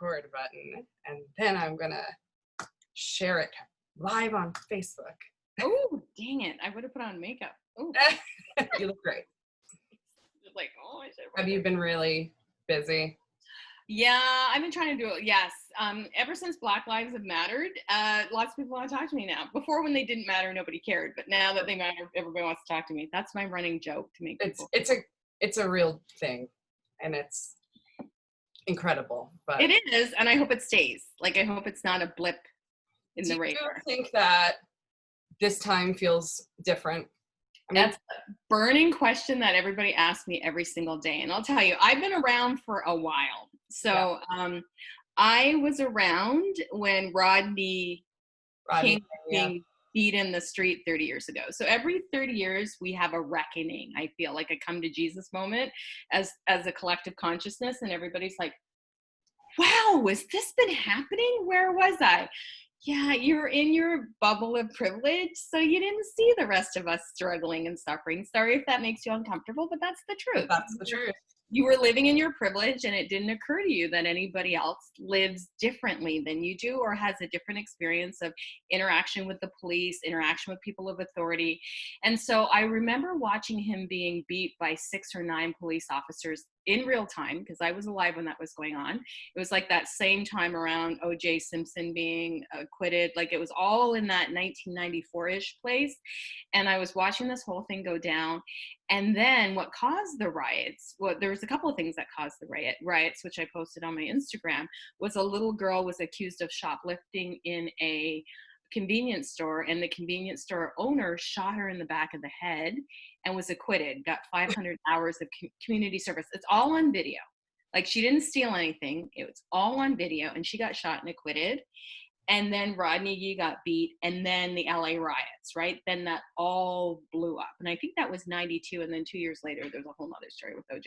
record button, and then I'm gonna share it live on Facebook. Oh, dang it. I would have put on makeup. Oh, You look great. like, oh, I should. Have you been really busy? Yeah, I've been trying to do it. Yes. Ever since Black Lives have mattered, lots of people want to talk to me now. Before, when they didn't matter, nobody cared. But now that they matter, everybody wants to talk to me. That's my running joke to make people. It's a real thing, and it's incredible. But It is, and I hope it stays. Like, I hope it's not a blip in the do you radar. think that this time feels different? I mean, That's a burning question that everybody asks me every single day. And I'll tell you, I've been around for a while. So I was around when Rodney King being beat in the street 30 years ago. So every 30 years we have a reckoning. I feel like a come to Jesus moment as a collective consciousness, and everybody's like, wow, has this been happening? Where was I? Yeah, you're in your bubble of privilege, so you didn't see the rest of us struggling and suffering. Sorry if that makes you uncomfortable, but that's the truth. That's the truth. You were living in your privilege, and it didn't occur to you that anybody else lives differently than you do, or has a different experience of interaction with the police, interaction with people of authority. And so I remember watching him being beat by 6 or 9 police officers in real time, because I was alive when that was going on. It was like that same time around O.J. Simpson being acquitted. Like, it was all in that 1994-ish place. And I was watching this whole thing go down. And then what caused the riots, well, there was a couple of things that caused the riots, which I posted on my Instagram, was a little girl was accused of shoplifting in a convenience store, and the convenience store owner shot her in the back of the head and was acquitted, got 500 hours of community service. It's all on video. Like, she didn't steal anything. It was all on video, and she got shot and acquitted. And then Rodney Yee got beat, and then the LA riots, right? Then that all blew up. And I think that was 92. And then 2 years later, there's a whole nother story with OJ.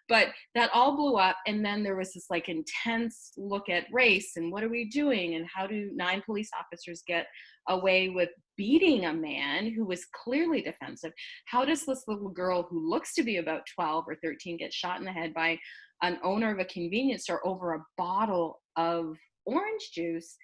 But that all blew up. And then there was this like intense look at race and what are we doing? And how do 9 police officers get away with beating a man who was clearly defensive? How does this little girl who looks to be about 12 or 13 get shot in the head by an owner of a convenience store over a bottle of orange juice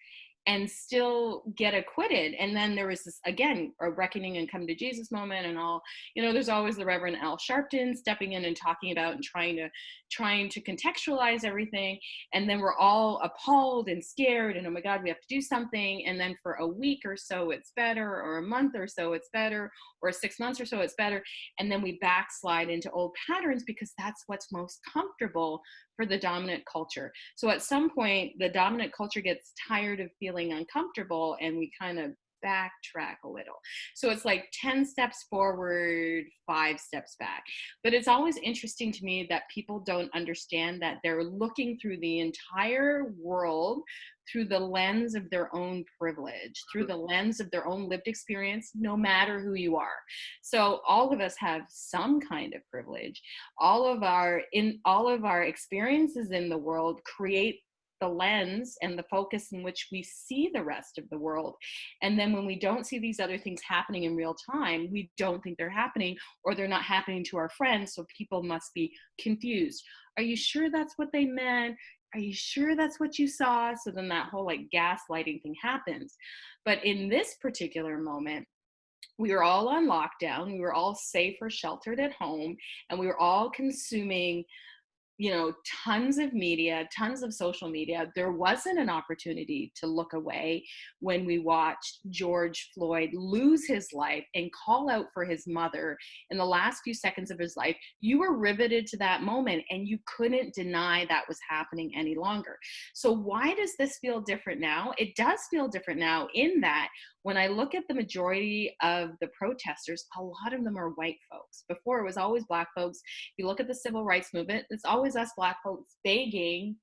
and still get acquitted? And then there was this, again, a reckoning and come to Jesus moment, and all, there's always the Reverend Al Sharpton stepping in and talking about and trying to contextualize everything. And then we're all appalled and scared, and oh my God, we have to do something. And then for a week or so it's better, or a month or so it's better, or 6 months or so it's better. And then we backslide into old patterns because that's what's most comfortable for the dominant culture. So at some point, the dominant culture gets tired of feeling uncomfortable, and we kind of backtrack a little. So it's like 10 steps forward, 5 steps back. But it's always interesting to me that people don't understand that they're looking through the entire world through the lens of their own privilege, through the lens of their own lived experience, no matter who you are. So all of us have some kind of privilege. All of our experiences in the world create the lens and the focus in which we see the rest of the world. And then when we don't see these other things happening in real time, we don't think they're happening, or they're not happening to our friends. So people must be confused. Are you sure that's what they meant? Are you sure that's what you saw? So then that whole like gaslighting thing happens. But in this particular moment, we were all on lockdown. We were all safe or sheltered at home, and we were all consuming tons of media, tons of social media. There wasn't an opportunity to look away when we watched George Floyd lose his life and call out for his mother in the last few seconds of his life. You were riveted to that moment, and you couldn't deny that was happening any longer. So why does this feel different now? It does feel different now in that when I look at the majority of the protesters, a lot of them are white folks. Before, it was always Black folks. If you look at the civil rights movement, it's always us Black folks begging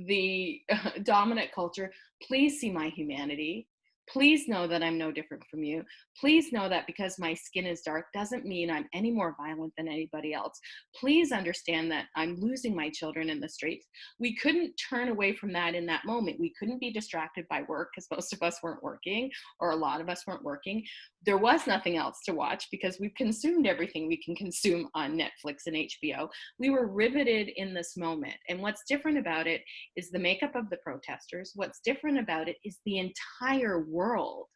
the dominant culture, please see my humanity. Please know that I'm no different from you. Please know that because my skin is dark doesn't mean I'm any more violent than anybody else. Please understand that I'm losing my children in the streets. We couldn't turn away from that in that moment. We couldn't be distracted by work because most of us weren't working, or a lot of us weren't working. There was nothing else to watch because we've consumed everything we can consume on Netflix and HBO. We were riveted in this moment. And what's different about it is the makeup of the protesters. What's different about it is the entire world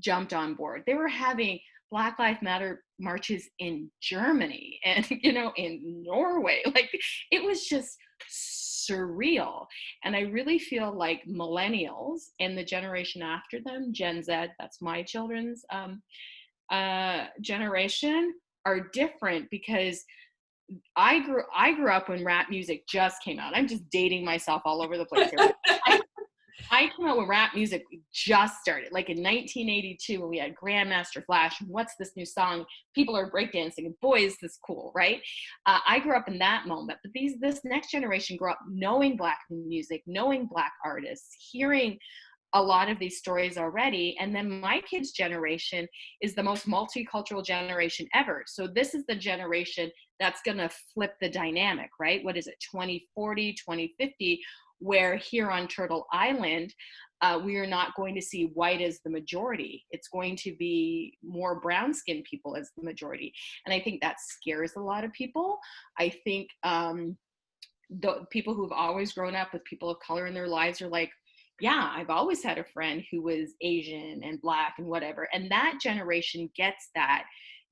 jumped on board. They were having Black Lives Matter marches in Germany and, in Norway. Like, it was just surreal. And I really feel like millennials and the generation after them, Gen Z, that's my children's generation, are different because I grew up when rap music just came out. I'm just dating myself all over the place here. I came out when rap music just started, like in 1982 when we had Grandmaster Flash and What's This New Song? People are breakdancing and boy, is this cool, right? I grew up in that moment, but this next generation grew up knowing Black music, knowing Black artists, hearing a lot of these stories already. And then my kids' generation is the most multicultural generation ever. So this is the generation that's going to flip the dynamic, right? What is it, 2040, 2050? Where here on Turtle Island, we are not going to see white as the majority. It's going to be more brown-skinned people as the majority. And I think that scares a lot of people. I think the people who've always grown up with people of color in their lives are like, yeah, I've always had a friend who was Asian and Black and whatever. And that generation gets that.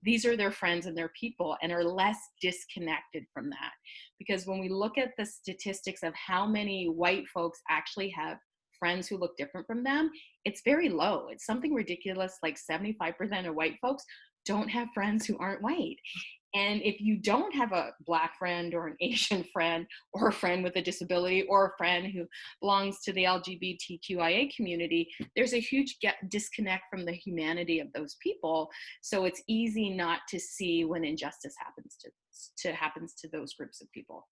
These are their friends and their people and are less disconnected from that. Because when we look at the statistics of how many white folks actually have friends who look different from them, it's very low. It's something ridiculous, like 75% of white folks don't have friends who aren't white. And if you don't have a Black friend or an Asian friend or a friend with a disability or a friend who belongs to the LGBTQIA community, there's a huge disconnect from the humanity of those people. So it's easy not to see when injustice happens to those groups of people.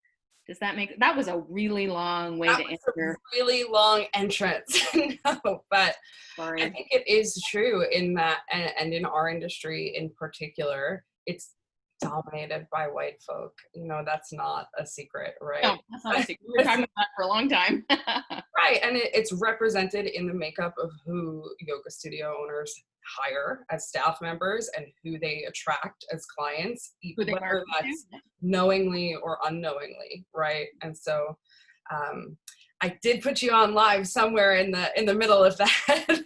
Does that that was a really long way to answer. A really long entrance. No, but sorry. I think it is true in that, and in our industry in particular, it's dominated by white folk. That's not a secret, right? No, that's not a secret. We were talking about that for a long time. Right, and it's represented in the makeup of who yoga studio owners hire as staff members and who they attract as clients, whether that's knowingly or unknowingly, right? And so I did put you on live somewhere in the middle of that.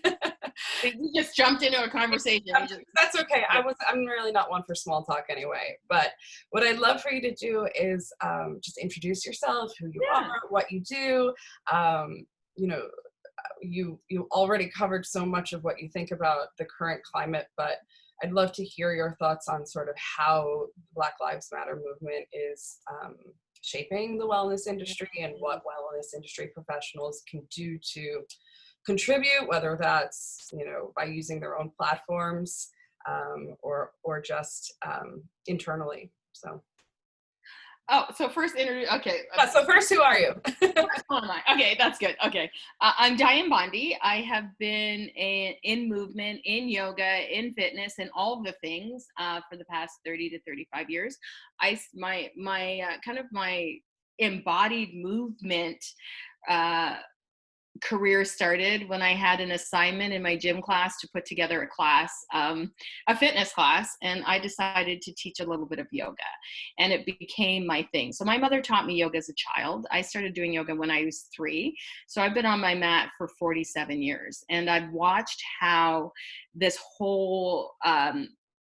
We just jumped into a conversation. That's okay. I'm really not one for small talk anyway. But what I'd love for you to do is just introduce yourself, who you are, what you do. You already covered so much of what you think about the current climate, but I'd love to hear your thoughts on sort of how Black Lives Matter movement is shaping the wellness industry and what wellness industry professionals can do to contribute, whether that's by using their own platforms or just internally. So first interview. Okay. So first, who are you? Okay, that's good. Okay, I'm Dianne Bondy. I have been in movement, in yoga, in fitness, and all the things for the past 30 to 35 years. My embodied movement career started when I had an assignment in my gym class to put together a class, a fitness class, and I decided to teach a little bit of yoga, and it became my thing. So my mother taught me yoga as a child. I started doing yoga when I was 3. So I've been on my mat for 47 years, and I've watched how this whole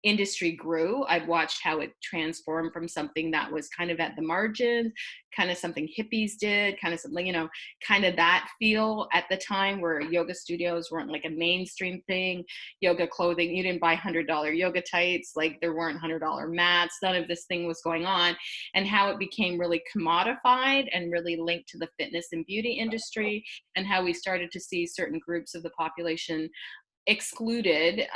industry grew. I've watched how it transformed from something that was kind of at the margins, kind of something hippies did, kind of something, kind of that feel at the time where yoga studios weren't like a mainstream thing. Yoga clothing, you didn't buy $100 yoga tights, like there weren't $100 mats, none of this thing was going on, and how it became really commodified and really linked to the fitness and beauty industry, and how we started to see certain groups of the population excluded,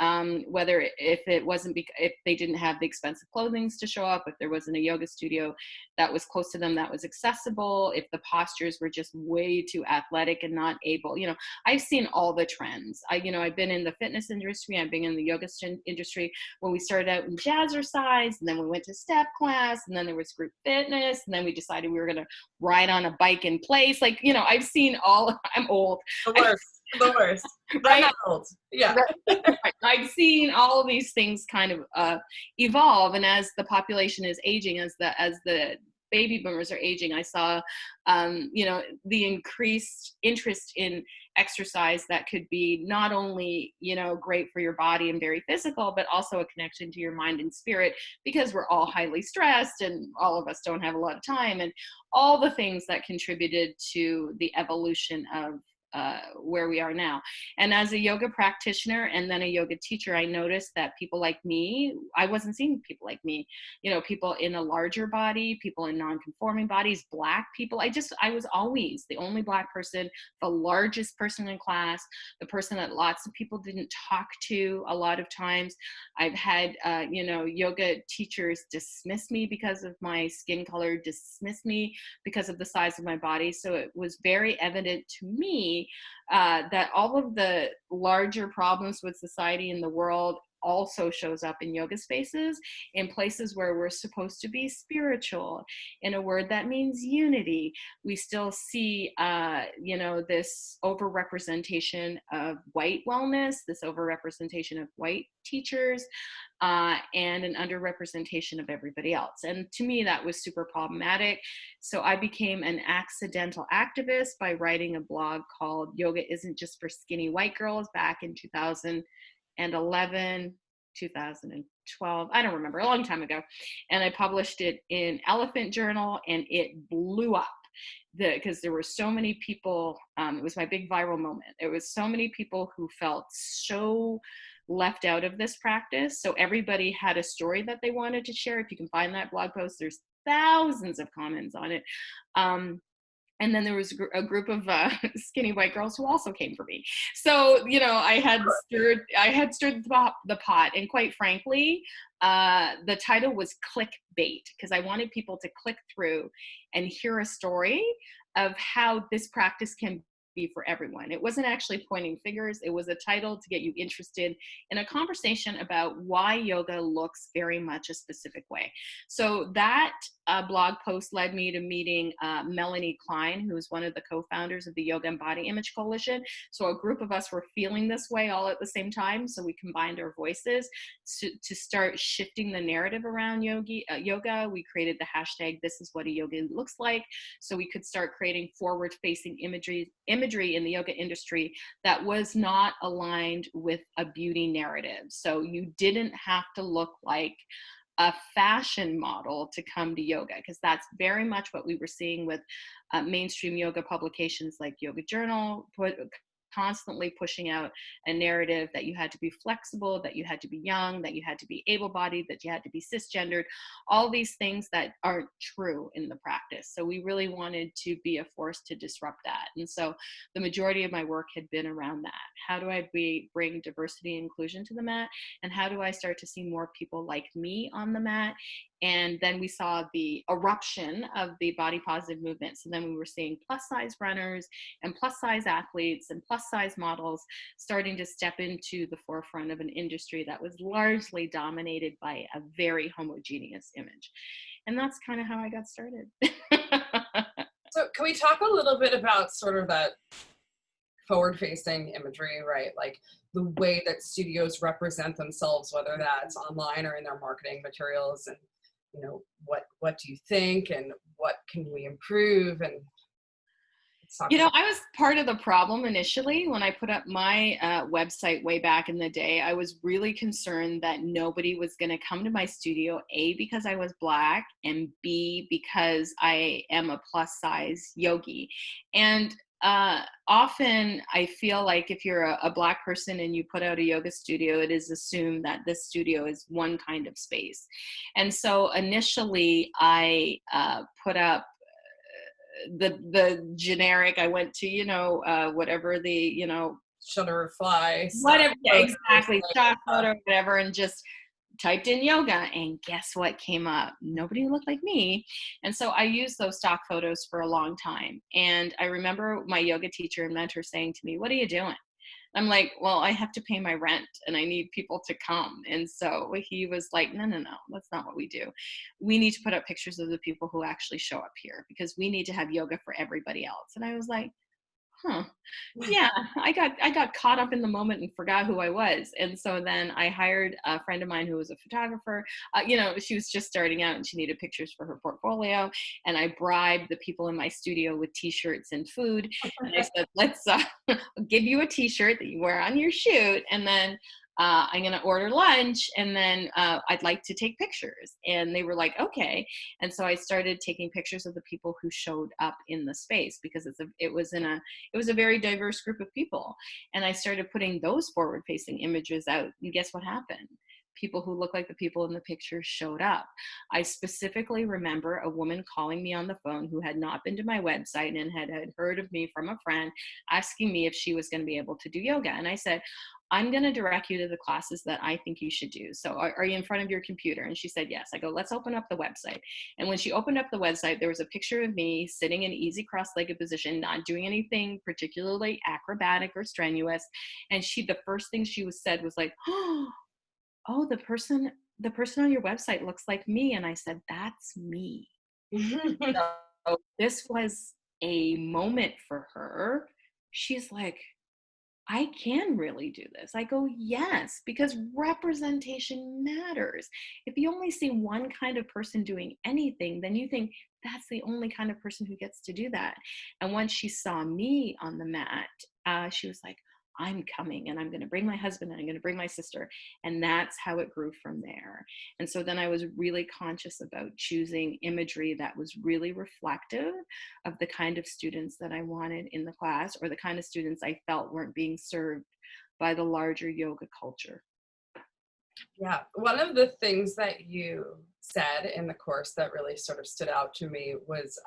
whether if it wasn't if they didn't have the expensive clothing to show up, if there wasn't a yoga studio that was close to them that was accessible, if the postures were just way too athletic and not able, I've seen all the trends. I've been in the fitness industry, I've been in the yoga industry when we started out in jazzercise, and then we went to step class, and then there was group fitness, and then we decided we were going to ride on a bike in place. I've seen all. I'm old. The worst. The worst. I'm Right? not old. Yeah. Right. I've seen all of these things kind of evolve, and as the population is aging, as the baby boomers are aging, I saw, the increased interest in exercise that could be not only, great for your body and very physical, but also a connection to your mind and spirit, because we're all highly stressed and all of us don't have a lot of time, and all the things that contributed to the evolution of where we are now. And as a yoga practitioner and then a yoga teacher, I noticed that people like me, I wasn't seeing people like me, people in a larger body, people in non-conforming bodies, Black people. I was always the only Black person, the largest person in class, the person that lots of people didn't talk to a lot of times. I've had, yoga teachers dismiss me because of my skin color, dismiss me because of the size of my body. So it was very evident to me that all of the larger problems with society in the world also shows up in yoga spaces, in places where we're supposed to be spiritual, in a word that means unity. We still see, this overrepresentation of white wellness, this overrepresentation of white teachers, and an underrepresentation of everybody else. And to me, that was super problematic. So I became an accidental activist by writing a blog called Yoga Isn't Just for Skinny White Girls back in 2011, 2012, I don't remember, a long time ago. And I published it in Elephant Journal, and it blew up because there were so many people, it was my big viral moment. There was so many people who felt so left out of this practice. So everybody had a story that they wanted to share. If you can find that blog post, there's thousands of comments on it. And then there was a group of skinny white girls who also came for me. So, I had stirred the pot. And quite frankly, the title was clickbait, because I wanted people to click through and hear a story of how this practice can be for everyone. It wasn't actually pointing fingers. It was a title to get you interested in a conversation about why yoga looks very much a specific way. So that blog post led me to meeting Melanie Klein, who is one of the co-founders of the Yoga and Body Image Coalition. So a group of us were feeling this way all at the same time. So we combined our voices to start shifting the narrative around yoga. We created the hashtag, "This is what a yoga looks like," so we could start creating forward-facing imagery in the yoga industry that was not aligned with a beauty narrative. So you didn't have to look like a fashion model to come to yoga, because that's very much what we were seeing with mainstream yoga publications like Yoga Journal, constantly pushing out a narrative that you had to be flexible, that you had to be young, that you had to be able-bodied, that you had to be cisgendered, all these things that aren't true in the practice. So we really wanted to be a force to disrupt that. And so the majority of my work had been around that. How do I bring diversity and inclusion to the mat? And how do I start to see more people like me on the mat? And then we saw the eruption of the body positive movement. So then we were seeing plus size runners and plus size athletes and plus size models starting to step into the forefront of an industry that was largely dominated by a very homogeneous image. And that's kind of how I got started. So can we talk a little bit about sort of that forward-facing imagery, right? Like the way that studios represent themselves, whether that's online or in their marketing materials, and what do you think, and what can we improve? And I was part of the problem initially when I put up my website way back in the day. I was really concerned that nobody was going to come to my studio, A, because I was Black, and B, because I am a plus size yogi. And often I feel like if you're a Black person and you put out a yoga studio, it is assumed that this studio is one kind of space. And so initially I put up the generic, I went to, whatever the, Shutterfly stock Whatever, yeah, photos. exactly. Like, Stock photo, whatever, and just typed in yoga, and guess what came up? Nobody who looked like me. And so I used those stock photos for a long time. And I remember my yoga teacher and mentor saying to me, "What are you doing?" I'm like, "Well, I have to pay my rent and I need people to come." And so he was like, "No, no, no, that's not what we do. We need to put up pictures of the people who actually show up here because we need to have yoga for everybody else." And I was like, huh, yeah, I got caught up in the moment and forgot who I was. And so then I hired a friend of mine who was a photographer. She was just starting out and she needed pictures for her portfolio. And I bribed the people in my studio with t-shirts and food. And I said, let's I'll give you a t-shirt that you wear on your shoot. And then I'm going to order lunch, and then I'd like to take pictures. And they were like, okay. And so I started taking pictures of the people who showed up in the space because it was a very diverse group of people. And I started putting those forward facing images out. And guess what happened? People who look like the people in the pictures showed up. I specifically remember a woman calling me on the phone who had not been to my website and had heard of me from a friend, asking me if she was going to be able to do yoga. And I said, "I'm going to direct you to the classes that I think you should do. So are you in front of your computer?" And she said, "Yes." I go, "Let's open up the website." And when she opened up the website, there was a picture of me sitting in easy cross-legged position, not doing anything particularly acrobatic or strenuous. And the first thing she said was like, "Oh, the person on your website looks like me." And I said, "That's me." So this was a moment for her. She's like, "I can really do this." I go, "Yes, because representation matters. If you only see one kind of person doing anything, then you think that's the only kind of person who gets to do that." And once she saw me on the mat, she was like, "I'm coming, and I'm going to bring my husband, and I'm going to bring my sister." And that's how it grew from there. And so then I was really conscious about choosing imagery that was really reflective of the kind of students that I wanted in the class, or the kind of students I felt weren't being served by the larger yoga culture. Yeah, one of the things that you said in the course that really sort of stood out to me was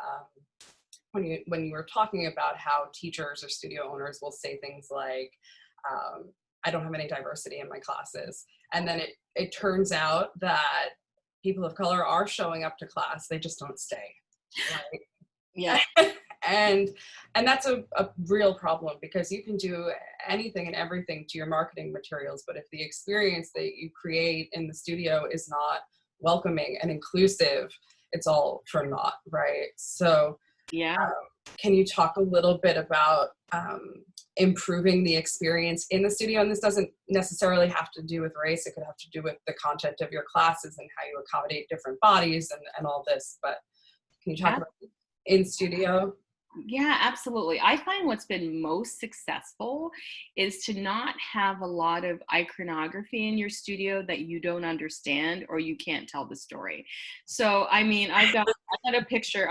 when you were talking about how teachers or studio owners will say things like, "I don't have any diversity in my classes," and then it turns out that people of color are showing up to class, they just don't stay, right? Yeah. and and that's a real problem because you can do anything and everything to your marketing materials, but if the experience that you create in the studio is not welcoming and inclusive, it's all for naught, right? So Yeah. can you talk a little bit about improving the experience in the studio? And this doesn't necessarily have to do with race. It could have to do with the content of your classes and how you accommodate different bodies and all this. But can you talk Yeah. about in studio? Yeah, absolutely. I find what's been most successful is to not have a lot of iconography in your studio that you don't understand or you can't tell the story. So, I mean, I've got a picture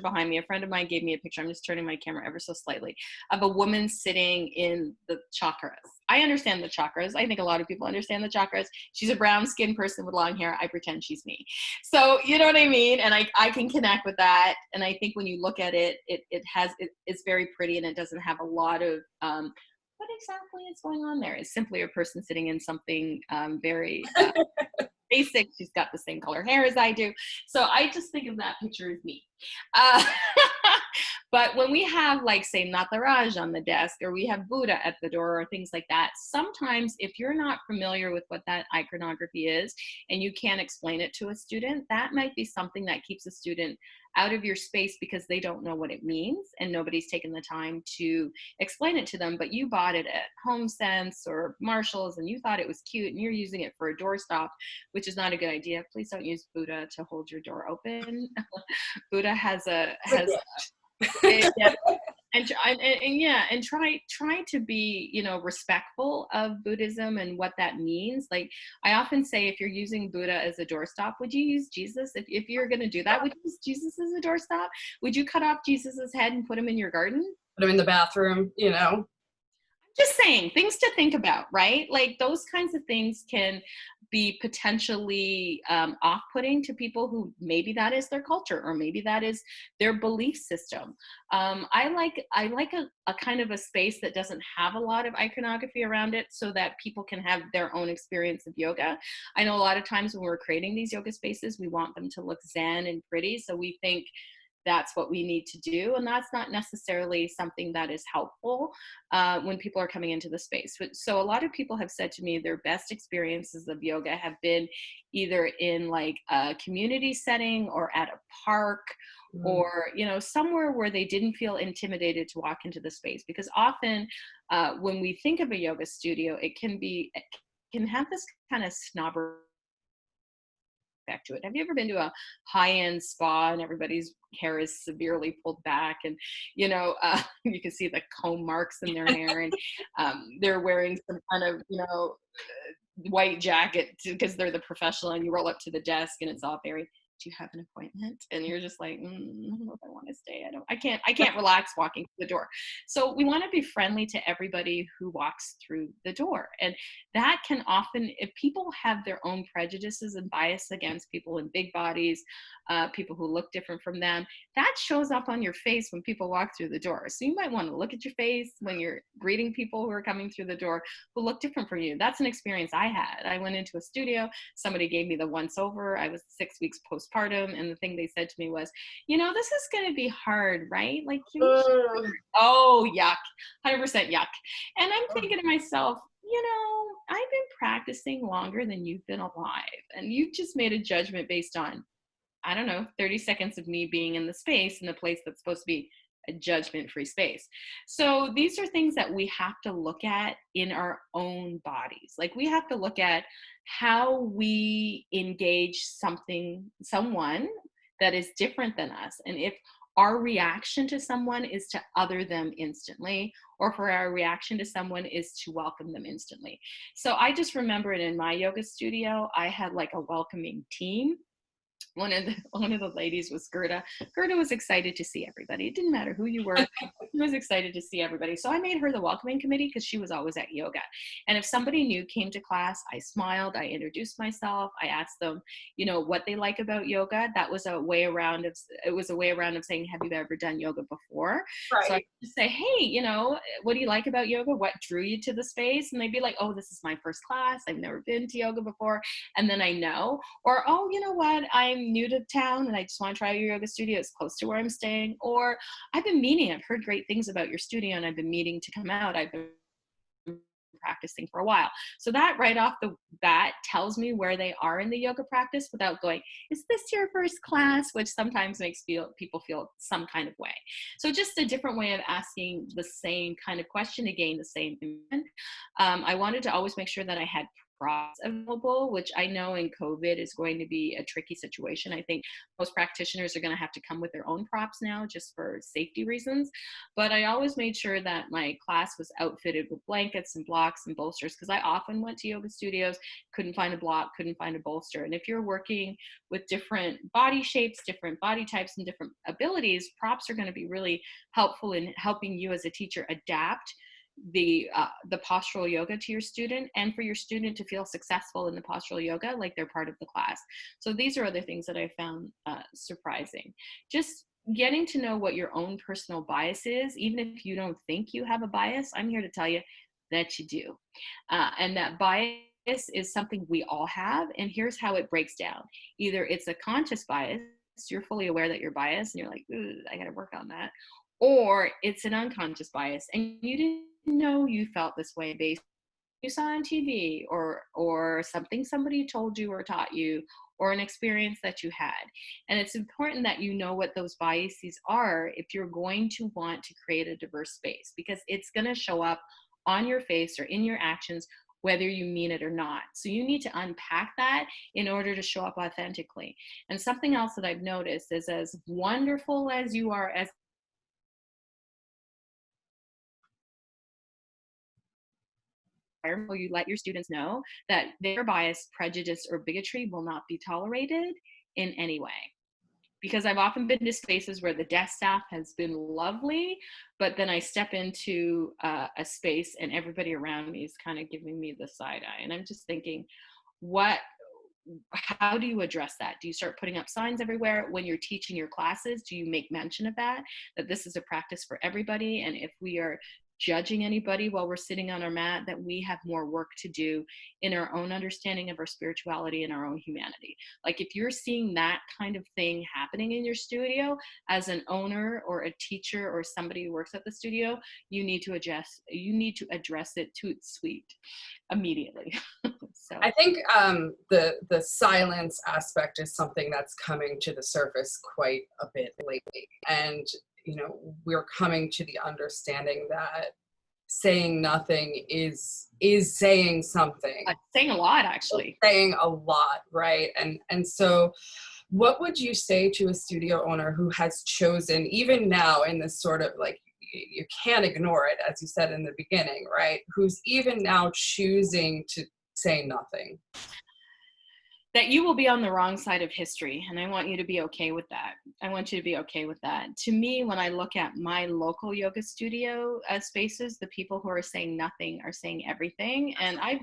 behind me. A friend of mine gave me a picture. I'm just turning my camera ever so slightly, of a woman sitting in the chakras. I understand the chakras. I think a lot of people understand the chakras. She's a brown skinned person with long hair. I pretend she's me. So you know what I mean? And I can connect with that. And I think when you look at it's very pretty, and it doesn't have a lot of what exactly is going on there. It's simply a person sitting in something very basic. She's got the same color hair as I do. So I just think of that picture as me. Uh, but when we have, like, say, Nataraj on the desk, or we have Buddha at the door, or things like that, sometimes if you're not familiar with what that iconography is and you can't explain it to a student, that might be something that keeps a student out of your space because they don't know what it means and nobody's taken the time to explain it to them. But you bought it at HomeSense or Marshall's and you thought it was cute and you're using it for a doorstop, which is not a good idea. Please don't use Buddha to hold your door open. Buddha has yeah, and try to be, respectful of Buddhism and what that means. Like, I often say, if you're using Buddha as a doorstop, would you use Jesus? If you're going to do that, would you use Jesus as a doorstop? Would you cut off Jesus's head and put him in your garden? Put them in the bathroom. Just saying, things to think about, right? Like, those kinds of things can be potentially off-putting to people who maybe that is their culture, or maybe that is their belief system. I like a kind of a space that doesn't have a lot of iconography around it, so that people can have their own experience of yoga. I know a lot of times when we're creating these yoga spaces, we want them to look zen and pretty, so we think that's what we need to do, and that's not necessarily something that is helpful when people are coming into the space. So a lot of people have said to me their best experiences of yoga have been either in like a community setting, or at a park, Mm. or somewhere where they didn't feel intimidated to walk into the space. Because often when we think of a yoga studio, it can have this kind of snobbery back to it. Have you ever been to a high-end spa and everybody's hair is severely pulled back, and you can see the comb marks in their hair, and they're wearing some kind of white jacket because they're the professional, and you roll up to the desk and it's all very, do you have an appointment? And you're just like, I don't know if I want to stay. I can't relax walking through the door. So we want to be friendly to everybody who walks through the door. And that can often, if people have their own prejudices and bias against people in big bodies, people who look different from them, that shows up on your face when people walk through the door. So you might want to look at your face when you're greeting people who are coming through the door who look different from you. That's an experience I had. I went into a studio, somebody gave me the once over. I was 6 weeks postpartum, and the thing they said to me was, this is going to be hard, right? Like, Ugh. oh, yuck, 100% yuck. And I'm thinking to myself, I've been practicing longer than you've been alive, and you've just made a judgment based on, I don't know, 30 seconds of me being in the space, in the place that's supposed to be a judgment-free space. So these are things that we have to look at in our own bodies. Like, we have to look at how we engage someone that is different than us. And if our reaction to someone is to other them instantly, or for our reaction to someone is to welcome them instantly. So I just remember it in my yoga studio, I had like a welcoming team. One of the ladies was Gerda. Gerda was excited to see everybody. It didn't matter who you were. She was excited to see everybody. So I made her the welcoming committee because she was always at yoga. And if somebody new came to class, I smiled, I introduced myself, I asked them, what they like about yoga. That was a way around of saying, have you ever done yoga before? So I Right. just say, hey, what do you like about yoga? What drew you to the space? And they'd be like, oh, this is my first class. I've never been to yoga before. And then I know. Or, oh, you know what? I'm new to town and I just want to try your yoga studio. It's close to where I'm staying. Or I've heard great things about your studio and I've been meaning to come out. I've been practicing for a while. So that right off the bat tells me where they are in the yoga practice without going, is this your first class? Which sometimes makes people feel some kind of way. So just a different way of asking the same kind of question to gain the same. I wanted to always make sure that I had props available, which I know in COVID is going to be a tricky situation. I think most practitioners are going to have to come with their own props now just for safety reasons. But I always made sure that my class was outfitted with blankets and blocks and bolsters, because I often went to yoga studios, couldn't find a block, couldn't find a bolster. And if you're working with different body shapes, different body types, and different abilities, props are going to be really helpful in helping you as a teacher adapt the postural yoga to your student, and for your student to feel successful in the postural yoga like they're part of the class. So these are other things that I found surprising. Just getting to know what your own personal bias is, even if you don't think you have a bias, I'm here to tell you that you do. And that bias is something we all have, and here's how it breaks down. Either it's a conscious bias, you're fully aware that you're biased and you're like, I got to work on that, or it's an unconscious bias and you didn't know you felt this way based on what you saw on TV, or something somebody told you or taught you, or an experience that you had. And it's important that you know what those biases are if you're going to want to create a diverse space, because it's going to show up on your face or in your actions whether you mean it or not. So you need to unpack that in order to show up authentically. And something else that I've noticed is, as wonderful as you are as you let your students know that their bias, prejudice, or bigotry will not be tolerated in any way. Because I've often been to spaces where the desk staff has been lovely, but then I step into a space and everybody around me is kind of giving me the side eye. And I'm just thinking, what how do you address that? Do you start putting up signs everywhere when you're teaching your classes? Do you make mention of that this is a practice for everybody? And if we are judging anybody while we're sitting on our mat, that we have more work to do in our own understanding of our spirituality and our own humanity. Like if you're seeing that kind of thing happening in your studio as an owner or a teacher or somebody who works at the studio, you need to address it to its sweet immediately. So I think the silence aspect is something that's coming to the surface quite a bit lately, and we're coming to the understanding that saying nothing is saying something, saying a lot, actually. saying a lot, right? And so, what would you say to a studio owner who has chosen, even now in this sort of like, you can't ignore it, as you said in the beginning, right? Who's even now choosing to say nothing? That you will be on the wrong side of history, and I want you to be okay with that. I want you to be okay with that. To me, when I look at my local yoga studio spaces, the people who are saying nothing are saying everything. And I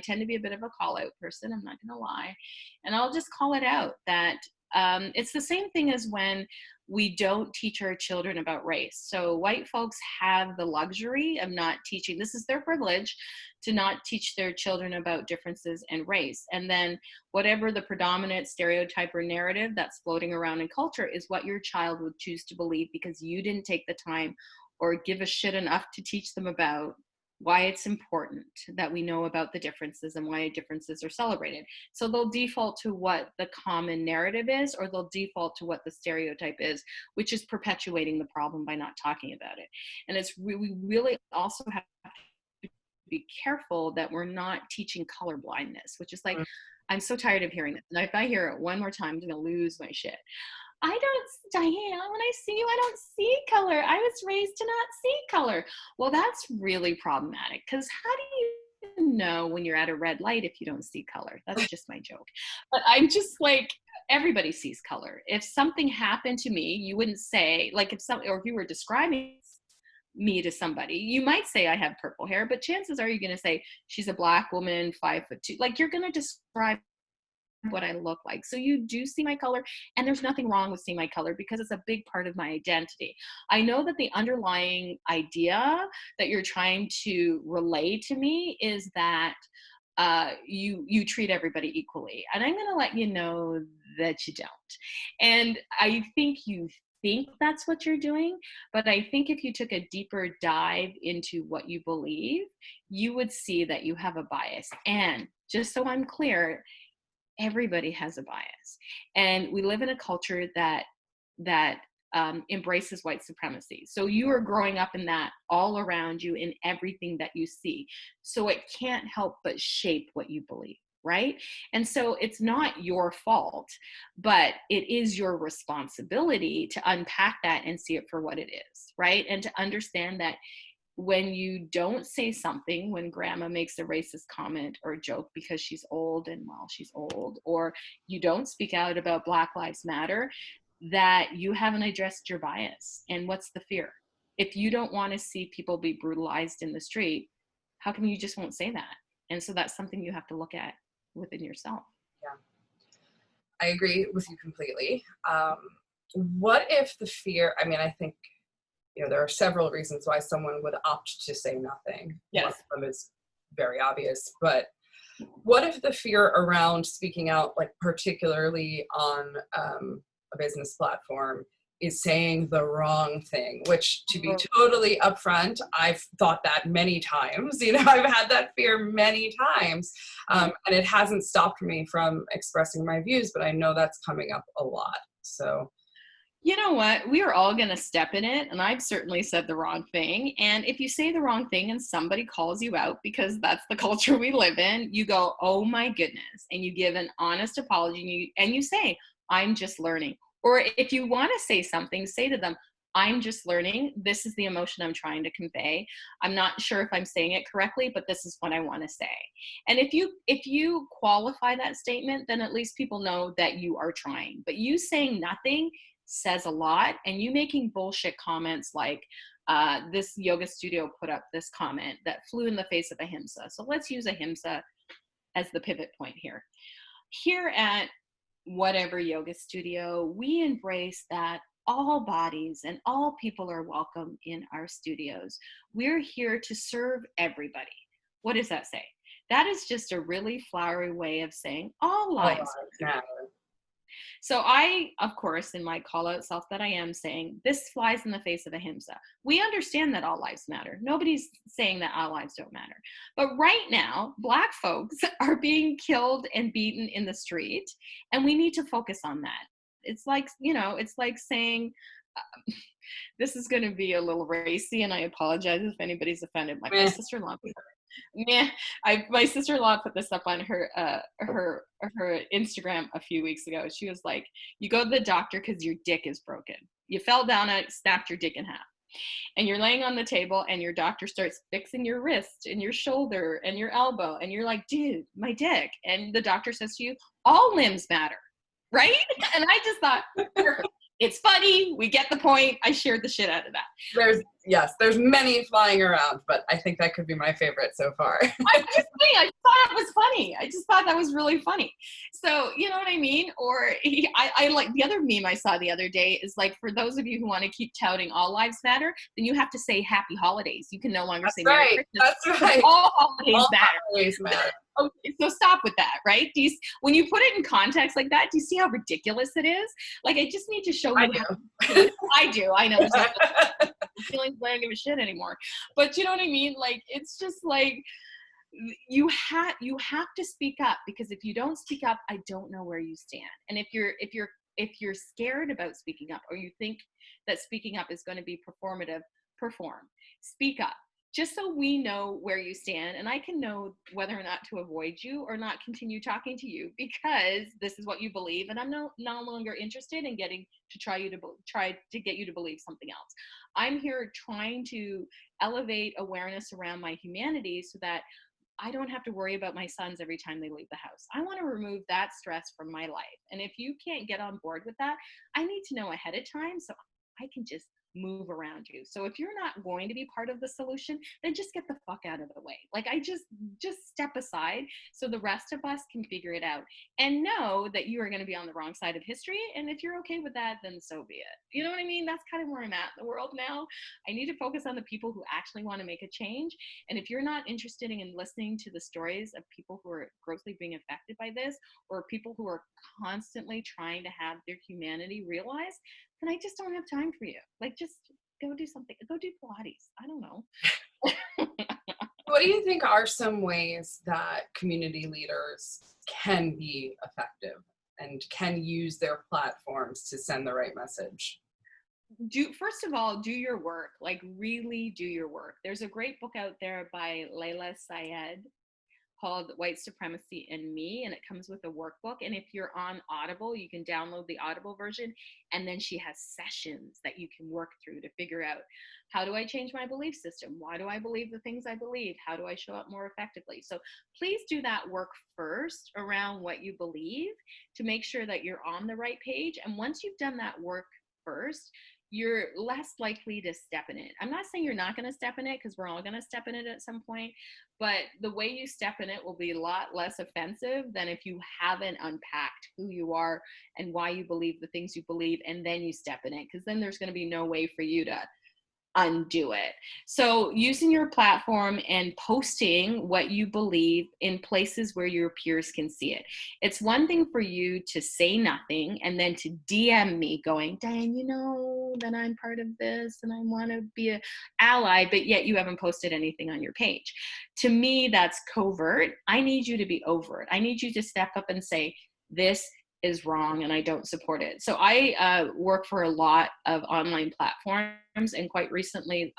tend to be a bit of a call out person, I'm not gonna lie. And I'll just call it out that it's the same thing as when we don't teach our children about race. So white folks have the luxury of not teaching, this is their privilege, to not teach their children about differences in race. And then whatever the predominant stereotype or narrative that's floating around in culture is what your child would choose to believe, because you didn't take the time or give a shit enough to teach them about why it's important that we know about the differences and why differences are celebrated. So they'll default to what the common narrative is, or they'll default to what the stereotype is, which is perpetuating the problem by not talking about it. And we really also have to be careful that we're not teaching color blindness, which is like, I'm so tired of hearing this. And if I hear it one more time, I'm gonna lose my shit. Dianne, when I see you, I don't see color. I was raised to not see color. Well, that's really problematic, because how do you know when you're at a red light if you don't see color? That's just my joke. But I'm just like, everybody sees color. If something happened to me, you wouldn't say, like if you were describing me to somebody, you might say I have purple hair, but chances are you're going to say she's a Black woman, 5'2". Like you're going to describe what I look like. So you do see my color, and there's nothing wrong with seeing my color because it's a big part of my identity. I know that the underlying idea that you're trying to relay to me is that you treat everybody equally, and I'm going to let you know that you don't. And I think you think that's what you're doing, but I think if you took a deeper dive into what you believe, you would see that you have a bias. And just so I'm clear, everybody has a bias, and we live in a culture that embraces white supremacy. So you are growing up in that all around you in everything that you see. So it can't help but shape what you believe, right? And so it's not your fault, but it is your responsibility to unpack that and see it for what it is, right? And to understand that when you don't say something, when grandma makes a racist comment or a joke because she's old and well, she's old, or you don't speak out about Black Lives Matter, that you haven't addressed your bias. And what's the fear? If you don't want to see people be brutalized in the street, how come you just won't say that? And so that's something you have to look at within yourself. Yeah, I agree with you completely. What if the fear, I mean, I think, there are several reasons why someone would opt to say nothing. Yes. One of them is very obvious, but what if the fear around speaking out, like particularly on a business platform, is saying the wrong thing, which, to be totally upfront, I've thought that many times. I've had that fear many times, and it hasn't stopped me from expressing my views, but I know that's coming up a lot. So you know what? We are all going to step in it. And I've certainly said the wrong thing. And if you say the wrong thing and somebody calls you out, because that's the culture we live in, you go, oh my goodness. And you give an honest apology and you say, I'm just learning. Or if you want to say something, say to them, I'm just learning. This is the emotion I'm trying to convey. I'm not sure if I'm saying it correctly, but this is what I want to say. And if you qualify that statement, then at least people know that you are trying. But you saying nothing says a lot, and you making bullshit comments like this yoga studio put up this comment that flew in the face of ahimsa. So let's use ahimsa as the pivot point here. Here at whatever yoga studio, we embrace that all bodies and all people are welcome in our studios. We're here to serve everybody. What does that say? That is just a really flowery way of saying all All lives. lives matter. So I, of course, in my call out self that I am saying, this flies in the face of ahimsa. We understand that all lives matter. Nobody's saying that all lives don't matter. But right now, Black folks are being killed and beaten in the street, and we need to focus on that. It's like, it's like saying, this is going to be a little racy, and I apologize if anybody's offended. My sister-in-law, my sister-in-law put this up on her Instagram a few weeks ago. She was like, "You go to the doctor because your dick is broken. You fell down and snapped your dick in half, and you're laying on the table, and your doctor starts fixing your wrist and your shoulder and your elbow, and you're like, dude, my dick." And the doctor says to you, "All limbs matter, right?" And I just thought, perfect. It's funny. We get the point. I shared the shit out of that. There's many flying around, but I think that could be my favorite so far. I thought it was funny. I just thought that was really funny. So, you know what I mean? Or I like the other meme I saw the other day is like, for those of you who want to keep touting all lives matter, then you have to say happy holidays. You can no longer say Merry Christmas. That's right. All holidays matter. Holidays matter. Okay, so stop with that, right? When you put it in context like that, do you see how ridiculous it is? Like, I just need to show you. I do. I know. Feelings, I don't give a shit anymore. But you know what I mean? Like, it's just like, you have to speak up, because if you don't speak up, I don't know where you stand. And if you're scared about speaking up, or you think that speaking up is going to be performative, speak up, just so we know where you stand, and I can know whether or not to avoid you or not continue talking to you, because this is what you believe, and I'm no longer interested in getting to try to get you to believe something else. I'm here trying to elevate awareness around my humanity so that I don't have to worry about my sons every time they leave the house. I want to remove that stress from my life. And if you can't get on board with that, I need to know ahead of time so I can just move around you. So if you're not going to be part of the solution, then just get the fuck out of the way. Like, I just step aside so the rest of us can figure it out, and know that you are going to be on the wrong side of history. And if you're okay with that, then so be it. You know what I mean? That's kind of where I'm at in the world now. I need to focus on the people who actually want to make a change. And if you're not interested in listening to the stories of people who are grossly being affected by this, or people who are constantly trying to have their humanity realized, then I just don't have time for you. Like, just go do something. Go do Pilates. I don't know. What do you think are some ways that community leaders can be effective and can use their platforms to send the right message? First of all, do your work. Like, really do your work. There's a great book out there by Layla Syed called White Supremacy and Me, and it comes with a workbook. And if you're on Audible, you can download the Audible version, and then she has sessions that you can work through to figure out, how do I change my belief system? Why do I believe the things I believe? How do I show up more effectively? So please do that work first around what you believe, to make sure that you're on the right page. And once you've done that work first, you're less likely to step in it. I'm not saying you're not going to step in it, because we're all going to step in it at some point, but the way you step in it will be a lot less offensive than if you haven't unpacked who you are and why you believe the things you believe, and then you step in it, because then there's going to be no way for you to undo it. So using your platform and posting what you believe in places where your peers can see it. It's one thing for you to say nothing and then to DM me going, Dianne, you know that I'm part of this and I want to be an ally, but yet you haven't posted anything on your page. To me, that's covert. I need you to be overt. I need you to step up and say, this is wrong and I don't support it. So I work for a lot of online platforms, and quite recently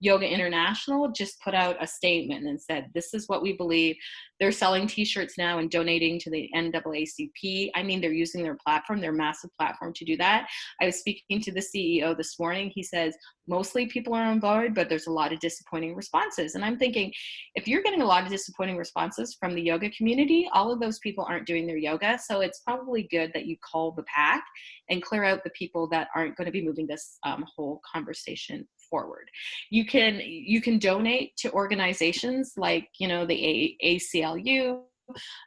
Yoga International just put out a statement and said, this is what we believe. They're selling t-shirts now and donating to the NAACP. I mean, they're using their platform, their massive platform, to do that. I was speaking to the CEO this morning. He says mostly people are on board, but there's a lot of disappointing responses. And I'm thinking, if you're getting a lot of disappointing responses from the yoga community, all of those people aren't doing their yoga. So it's probably good that you call the pack and clear out the people that aren't going to be moving this whole conversation forward. You can donate to organizations like, the ACLU,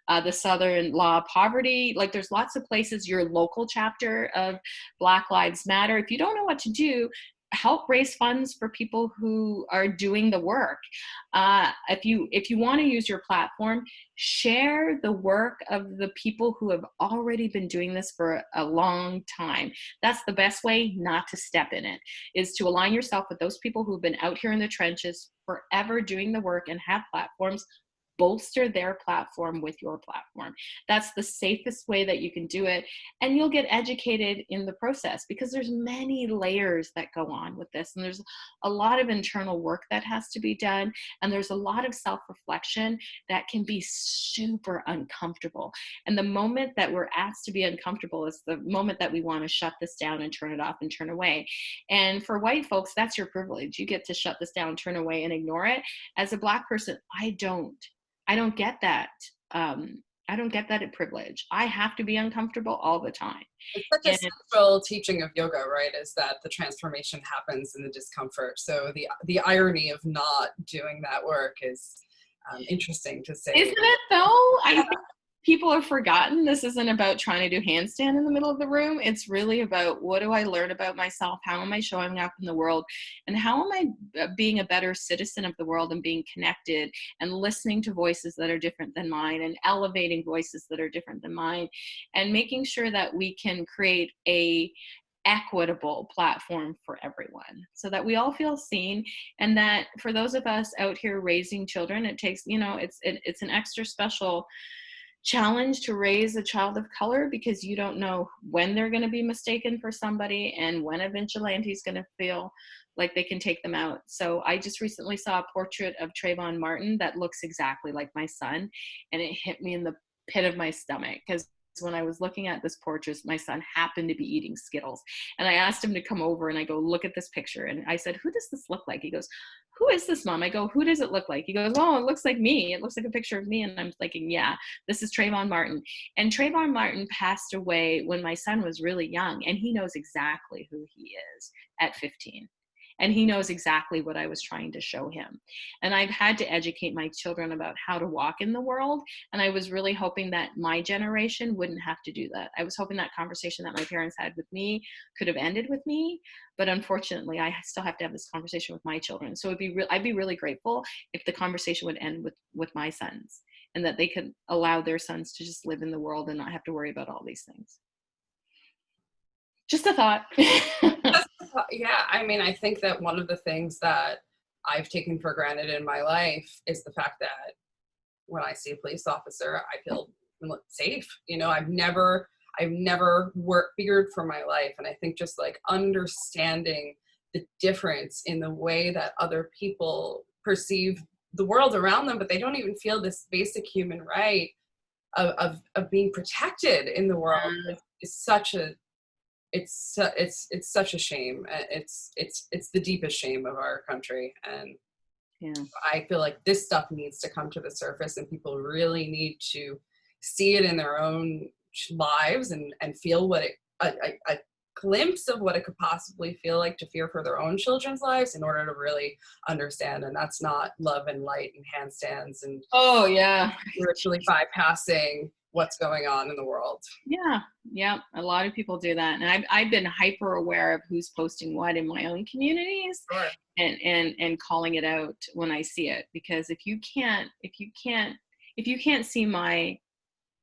the Southern Law of Poverty. Like there's lots of places, your local chapter of Black Lives Matter. If you don't know what to do, help raise funds for people who are doing the work. If you want to use your platform, share the work of the people who have already been doing this for a long time. That's the best way not to step in it, is to align yourself with those people who've been out here in the trenches forever doing the work and have platforms. Bolster their platform with your platform. That's the safest way that you can do it. And you'll get educated in the process, because there's many layers that go on with this. And there's a lot of internal work that has to be done. And there's a lot of self-reflection that can be super uncomfortable. And the moment that we're asked to be uncomfortable is the moment that we want to shut this down and turn it off and turn away. And for white folks, that's your privilege. You get to shut this down, turn away, and ignore it. As a Black person, I don't get that. I don't get that privilege. I have to be uncomfortable all the time. It's such a And central teaching of yoga, right? Is that the transformation happens in the discomfort. So the irony of not doing that work is interesting to say. isn't it though? I think people have forgotten this isn't about trying to do handstand in the middle of the room. It's really about, what do I learn about myself? How am I showing up in the world? And how am I being a better citizen of the world, and being connected and listening to voices that are different than mine, and elevating voices that are different than mine, and making sure that we can create a equitable platform for everyone, so that we all feel seen. And that for those of us out here raising children, it takes, it's an extra special challenge to raise a child of color, because you don't know when they're going to be mistaken for somebody, and when a vigilante is going to feel like they can take them out. So I just recently saw a portrait of Trayvon Martin that looks exactly like my son, and it hit me in the pit of my stomach, because when I was looking at this portrait, my son happened to be eating Skittles. And I asked him to come over, and I go, look at this picture. And I said, who does this look like? He goes, who is this, Mom? I go, who does it look like? He goes, oh, it looks like me. It looks like a picture of me. And I'm thinking, yeah, this is Trayvon Martin. And Trayvon Martin passed away when my son was really young, and he knows exactly who he is at 15. And he knows exactly what I was trying to show him. And I've had to educate my children about how to walk in the world. And I was really hoping that my generation wouldn't have to do that. I was hoping that conversation that my parents had with me could have ended with me. But unfortunately, I still have to have this conversation with my children. So I'd be really grateful if the conversation would end with my sons, and that they could allow their sons to just live in the world and not have to worry about all these things. Just a thought. Yeah, I mean, I think that one of the things that I've taken for granted in my life is the fact that when I see a police officer, I feel safe. I've never feared for my life. And I think just like understanding the difference in the way that other people perceive the world around them, but they don't even feel this basic human right of being protected in the world is such a it's such a shame. It's the deepest shame of our country, and Yeah. I feel like this stuff needs to come to the surface, and people really need to see it in their own lives and feel what a glimpse of what it could possibly feel like to fear for their own children's lives in order to really understand. And that's not love and light and handstands and Oh yeah. virtually bypassing what's going on in the world. Yeah. A lot of people do that, and I've been hyper aware of who's posting what in my own communities, Sure. and calling it out when I see it. Because if you can't see my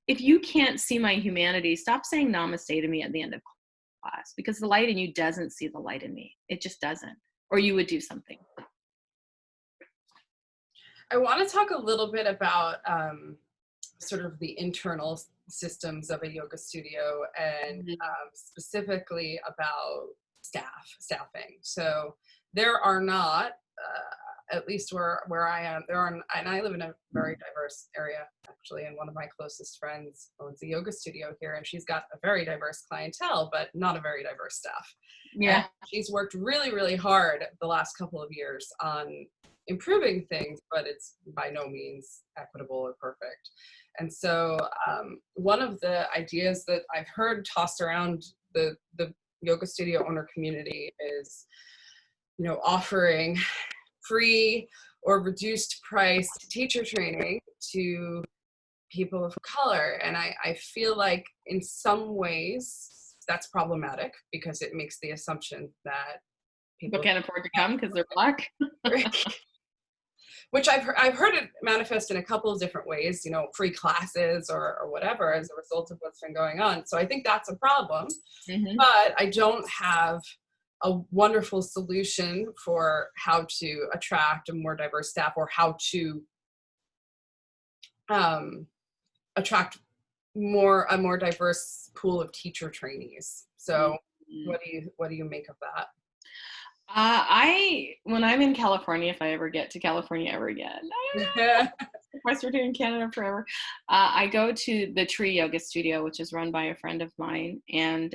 humanity, stop saying namaste to me at the end of class, because the light in you doesn't see the light in me. It just doesn't. Or you would do something. I want to talk a little bit about sort of the internal systems of a yoga studio, and specifically about staffing. So there are not, at least where I am, and I live in a very diverse area actually, and one of my closest friends owns a yoga studio here, and she's got a very diverse clientele, but not a very diverse staff. Yeah. And she's worked really, really hard the last couple of years on improving things, but it's by no means equitable or perfect. And so one of the ideas that I've heard tossed around the yoga studio owner community is, offering free or reduced price teacher training to people of color. And I feel like in some ways that's problematic because it makes the assumption that But people can't afford to come because they're Black. which I've heard it manifest in a couple of different ways, free classes or whatever as a result of what's been going on. So I think that's a problem, Hmm. but I don't have a wonderful solution for how to attract a more diverse staff or how to um, attract a more diverse pool of teacher trainees. So what do you make of that? When I'm in California, if I ever get to California ever again, I don't know, sequestered here in Canada forever. I go to the Tree Yoga Studio, which is run by a friend of mine, and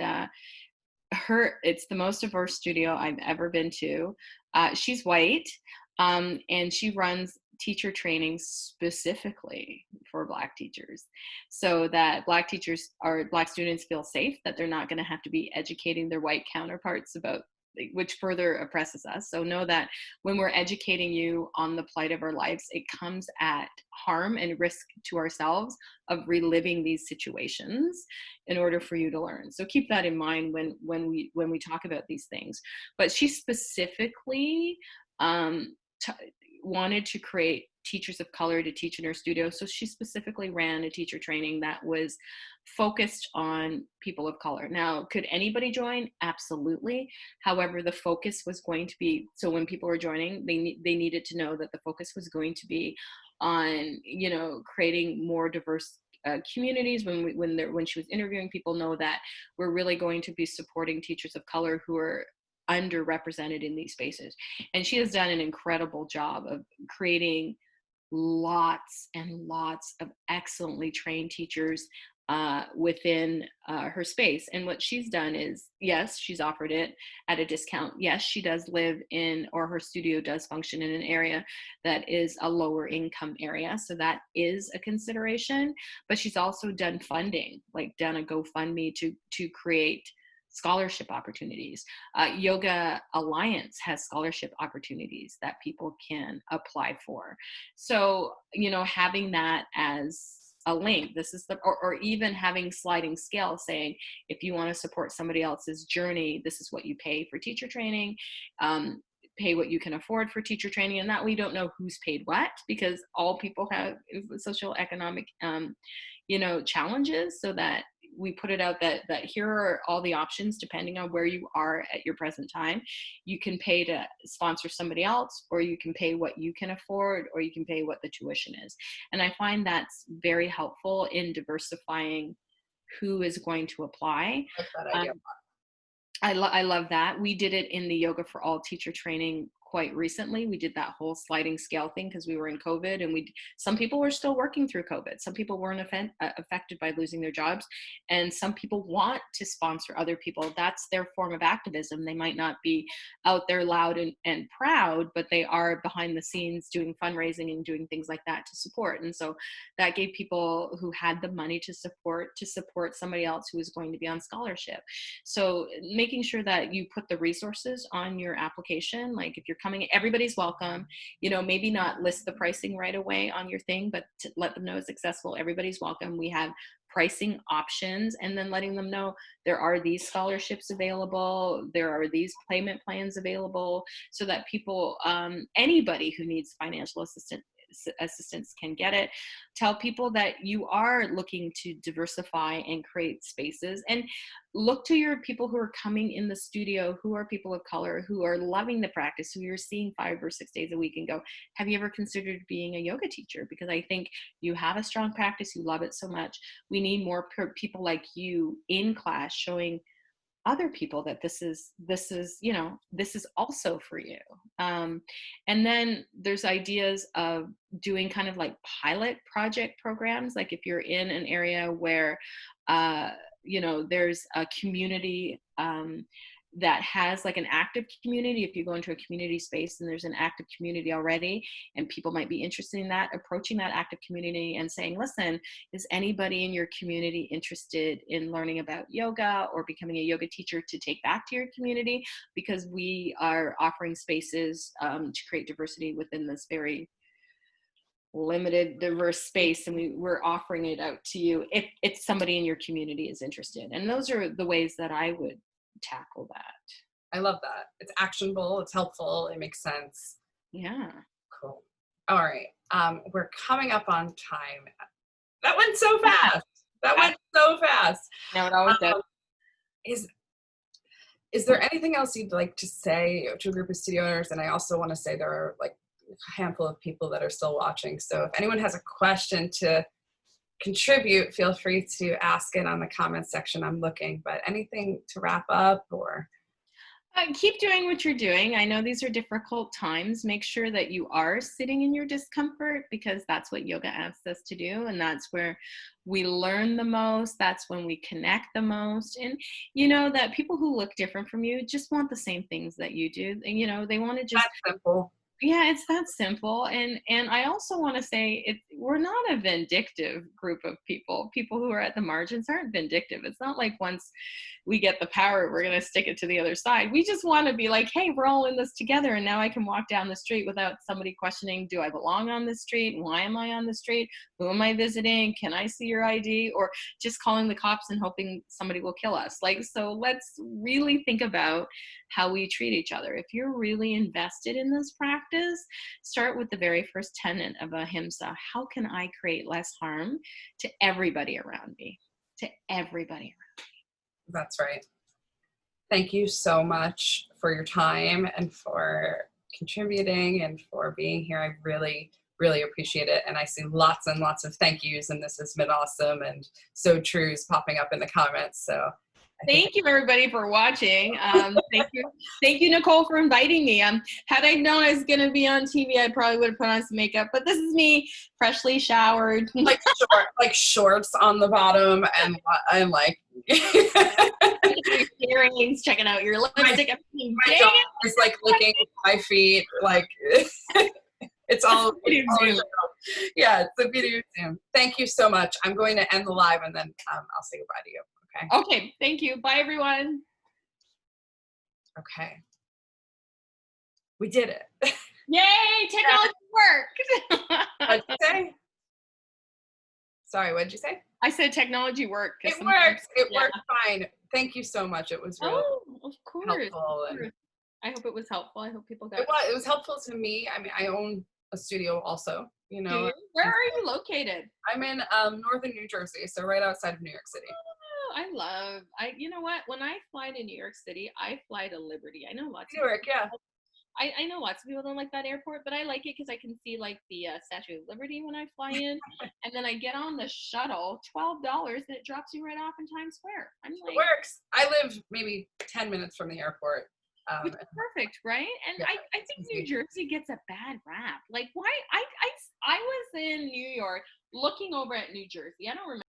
it's the most diverse studio I've ever been to. She's white, and she runs teacher training specifically for Black teachers, so that Black teachers or Black students feel safe, that they're not going to have to be educating their white counterparts about, which further oppresses us. So know that when we're educating you on the plight of our lives, it comes at harm and risk to ourselves of reliving these situations in order for you to learn. So keep that in mind when we talk about these things. But she specifically t- wanted to create teachers of color to teach in her studio. So she specifically ran a teacher training that was focused on people of color. Now, could anybody join? Absolutely. However, the focus was going to be, so when people were joining, they needed to know that the focus was going to be on, creating more diverse communities. When she was interviewing people, know that we're really going to be supporting teachers of color who are underrepresented in these spaces. And she has done an incredible job of creating lots and lots of excellently trained teachers within her space. And what she's done is, yes, she's offered it at a discount. Yes, she does live in, or her studio does function in an area that is a lower income area. So that is a consideration. But she's also done funding, like done a GoFundMe to create scholarship opportunities. Yoga Alliance has scholarship opportunities that people can apply for. So, having that as a link, this is or even having sliding scale saying, if you want to support somebody else's journey, this is what you pay for teacher training. Pay what you can afford for teacher training, and that we don't know who's paid what, because all people have social economic challenges, so that we put it out that here are all the options depending on where you are at your present time. You can pay to sponsor somebody else, or you can pay what you can afford, or you can pay what the tuition is. And I find that's very helpful in diversifying who is going to apply. I like that idea. Um, I love that. We did it in the Yoga for All teacher training quite recently. We did that whole sliding scale thing because we were in COVID, and some people were still working through COVID. Some people weren't affected by losing their jobs, and some people want to sponsor other people. That's their form of activism. They might not be out there loud and proud, but they are behind the scenes doing fundraising and doing things like that to support. And so that gave people who had the money to support somebody else who was going to be on scholarship. So making sure that you put the resources on your application, like if you're coming, everybody's welcome, maybe not list the pricing right away on your thing, but to let them know it's accessible. Everybody's welcome. We have pricing options, and then letting them know there are these scholarships available, there are these payment plans available, so that people, anybody who needs financial assistance can get it. Tell people that you are looking to diversify and create spaces, and look to your people who are coming in the studio, who are people of color, who are loving the practice, who you're seeing 5 or 6 days a week, and go, have you ever considered being a yoga teacher? Because I think you have a strong practice, you love it so much. We need more people like you in class showing other people that this is also for you. And then there's ideas of doing kind of like pilot project programs, like if you're in an area where there's a community that has like an active community. If you go into a community space and there's an active community already, and people might be interested in that, approaching that active community and saying, listen, is anybody in your community interested in learning about yoga or becoming a yoga teacher to take back to your community? Because we are offering spaces to create diversity within this very limited diverse space, and we're offering it out to you if somebody in your community is interested. And those are the ways that I would tackle that. I love that. It's actionable, it's helpful, it makes sense. Yeah. Cool. All right. We're coming up on time. That went so fast. That went so fast. No, it always does. Um, is there anything else you'd like to say to a group of studio owners? And I also want to say there are like a handful of people that are still watching. So if anyone has a question to contribute, feel free to ask it on the comments section. I'm looking, but anything to wrap up or? Keep doing what you're doing. I know these are difficult times. Make sure that you are sitting in your discomfort, because that's what yoga asks us to do. And that's where we learn the most. That's when we connect the most. And you know that people who look different from you just want the same things that you do. And, you know, they want to just, That's simple. yeah, it's that simple. And I also want to say we're not a vindictive group of people. People who are at the margins aren't vindictive. It's not like once we get the power, we're going to stick it to the other side. We just want to be like, hey, we're all in this together. And now I can walk down the street without somebody questioning, do I belong on this street? Why am I on the street? Who am I visiting? Can I see your ID? Or just calling the cops and hoping somebody will kill us. Like, so let's really think about how we treat each other. If you're really invested in this practice, start with the very first tenet of ahimsa. How can I create less harm to everybody around me? To everybody around me. That's right. Thank you so much for your time and for contributing and for being here. I really, really appreciate it. And I see lots and lots of thank yous, and this has been awesome and so trues popping up in the comments. So thank you everybody for watching. Thank you, Nicole, for inviting me. Had I known I was going to be on TV, I probably would have put on some makeup, but this is me freshly showered. like shorts on the bottom and like earrings, checking out your lipstick. My dog is like licking my feet. Like it's all, yeah, it's a video Zoom. Thank you so much. I'm going to end the live and then I'll say goodbye to you. Okay. Okay. Thank you. Bye, everyone. Okay. We did it. Yay! Technology worked. What'd you say? Sorry, what'd you say? I said technology worked. It works. It worked fine. Thank you so much. It was really of course, helpful. Of course. I hope it was helpful. I hope people got it was helpful to me. I mean, I own a studio also, you know. Where are you located? I'm in northern New Jersey, so right outside of New York City. You know what? When I fly to New York City, I fly to Liberty. I know lots of Newark, yeah. I know lots of people don't like that airport, but I like it because I can see like the Statue of Liberty when I fly in, and then I get on the shuttle, $12, and it drops you right off in Times Square. I'm like, it works. I live maybe 10 minutes from the airport. Which is perfect, right? And yeah, I think New Jersey gets a bad rap. Like, why? I was in New York looking over at New Jersey. I don't remember.